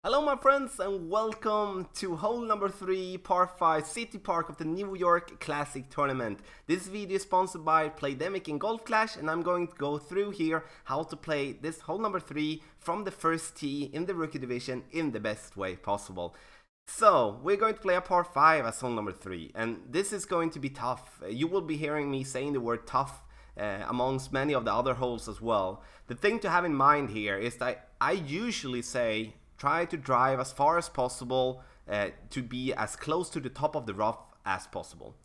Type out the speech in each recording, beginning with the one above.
Hello my friends and welcome to hole number 3, par 5, City Park of the New York Classic Tournament. This video is sponsored by Playdemic and Golf Clash, and I'm going to go through here how to play this hole number 3 from the first tee in the rookie division in the best way possible. So, we're going to play a par 5 as hole number 3, and this is going to be tough. You will be hearing me saying the word tough amongst many of the other holes as well. The thing to have in mind here is that I usually say try to drive as far as possible to be as close to the top of the rough as possible.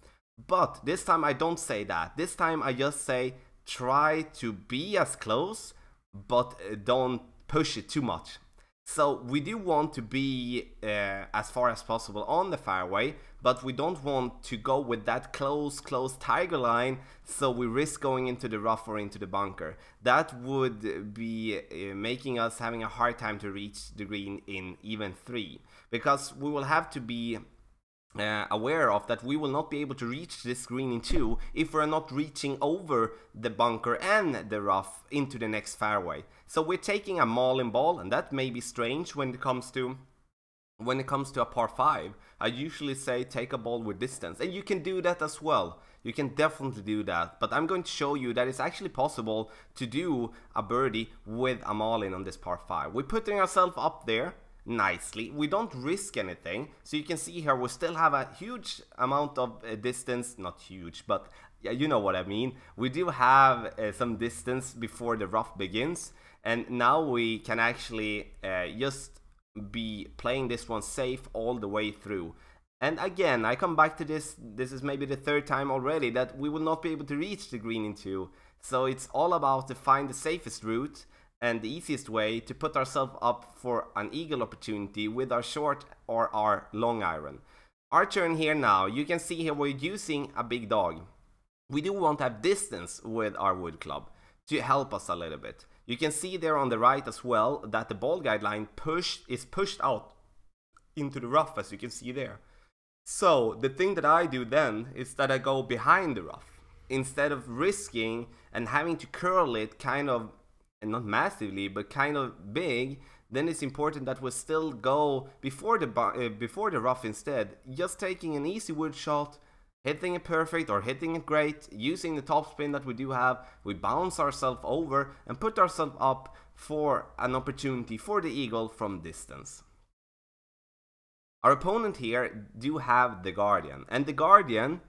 But this time I don't say that. This time I just say try to be as close, but don't push it too much. So we do want to be as far as possible on the fairway, but we don't want to go with that close tiger line, so we risk going into the rough or into the bunker. That would be making us having a hard time to reach the green in even 3, because we will have to be aware of that we will not be able to reach this green in 2 if we're not reaching over the bunker and the rough into the next fairway. So we're taking a mauling ball, and that may be strange when it comes to a par 5. I usually say take a ball with distance, and you can do that as well. You can definitely do that, but I'm going to show you that it's actually possible to do a birdie with a mauling on this par 5. We're putting ourselves up there nicely. We don't risk anything, so you can see here we still have a huge amount of distance. Not huge, but yeah, you know what I mean. We do have some distance before the rough begins, and now we can actually just be playing this one safe all the way through. And again, I come back to this is maybe the 3rd time already that we will not be able to reach the green in 2, so it's all about to find the safest route and the easiest way to put ourselves up for an eagle opportunity with our short or our long iron. Our turn here now. You can see here we're using a big dog. We do want to have distance with our wood club to help us a little bit. You can see there on the right as well that the ball guideline is pushed out into the rough, as you can see there. So the thing that I do then is that I go behind the rough instead of risking and having to curl it kind of, and not massively, but kind of big. Then it's important that we still go before the rough instead, just taking an easy wood shot, hitting it perfect or hitting it great, using the topspin that we do have. We bounce ourselves over and put ourselves up for an opportunity for the eagle from distance. Our opponent here do have the Guardian, and the Guardian,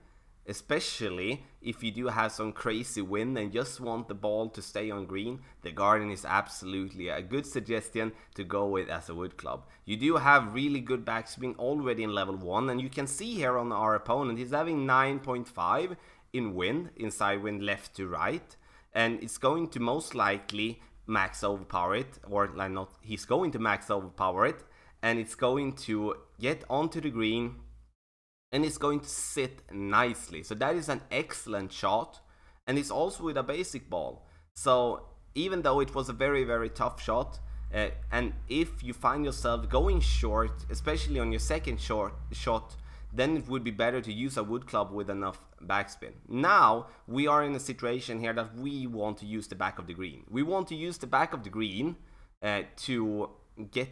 especially if you do have some crazy wind and just want the ball to stay on green, the Guardian is absolutely a good suggestion to go with as a wood club. You do have really good backspin already in level 1, and you can see here on our opponent he's having 9.5 in wind, inside wind left to right, and it's going to most likely max overpower it, or like not, he's going to max overpower it, and it's going to get onto the green and it's going to sit nicely. So that is an excellent shot, and it's also with a basic ball. So even though it was a very tough shot, and if you find yourself going short, especially on your second shot, then it would be better to use a wood club with enough backspin. Now we are in a situation here that we want to use the back of the green. We want to use the back of the green to get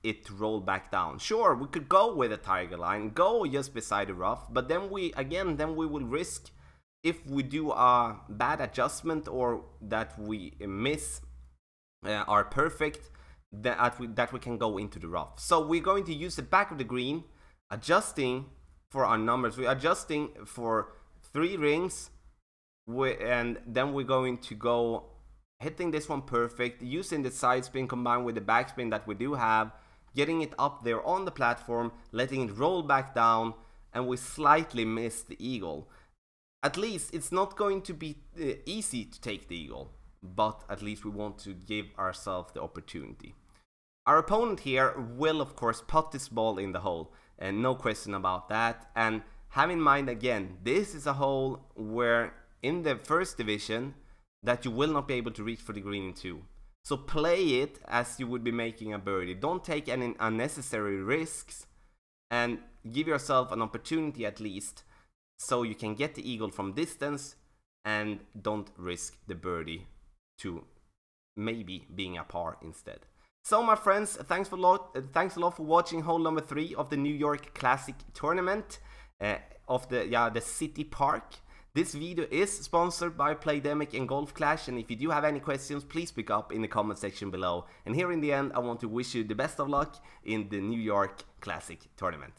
it to roll back down. Sure, we could go with a tiger line, go just beside the rough, but then we will risk, if we do a bad adjustment or that we miss our perfect, that we can go into the rough. So we're going to use the back of the green, adjusting for our numbers. We're adjusting for 3 rings, and then we're going to go hitting this one perfect, using the side spin combined with the backspin that we do have, getting it up there on the platform, letting it roll back down, and we slightly miss the eagle. At least it's not going to be easy to take the eagle, but at least we want to give ourselves the opportunity. Our opponent here will of course putt this ball in the hole, and no question about that. And have in mind again, this is a hole where in the first division that you will not be able to reach for the green in 2. So play it as you would be making a birdie. Don't take any unnecessary risks, and give yourself an opportunity at least so you can get the eagle from distance and don't risk the birdie to maybe being a par instead. So my friends, thanks a lot for watching hole number 3 of the New York Classic Tournament of the City Park. This video is sponsored by Playdemic and Golf Clash, and if you do have any questions, please speak up in the comment section below. And here in the end, I want to wish you the best of luck in the New York Classic Tournament.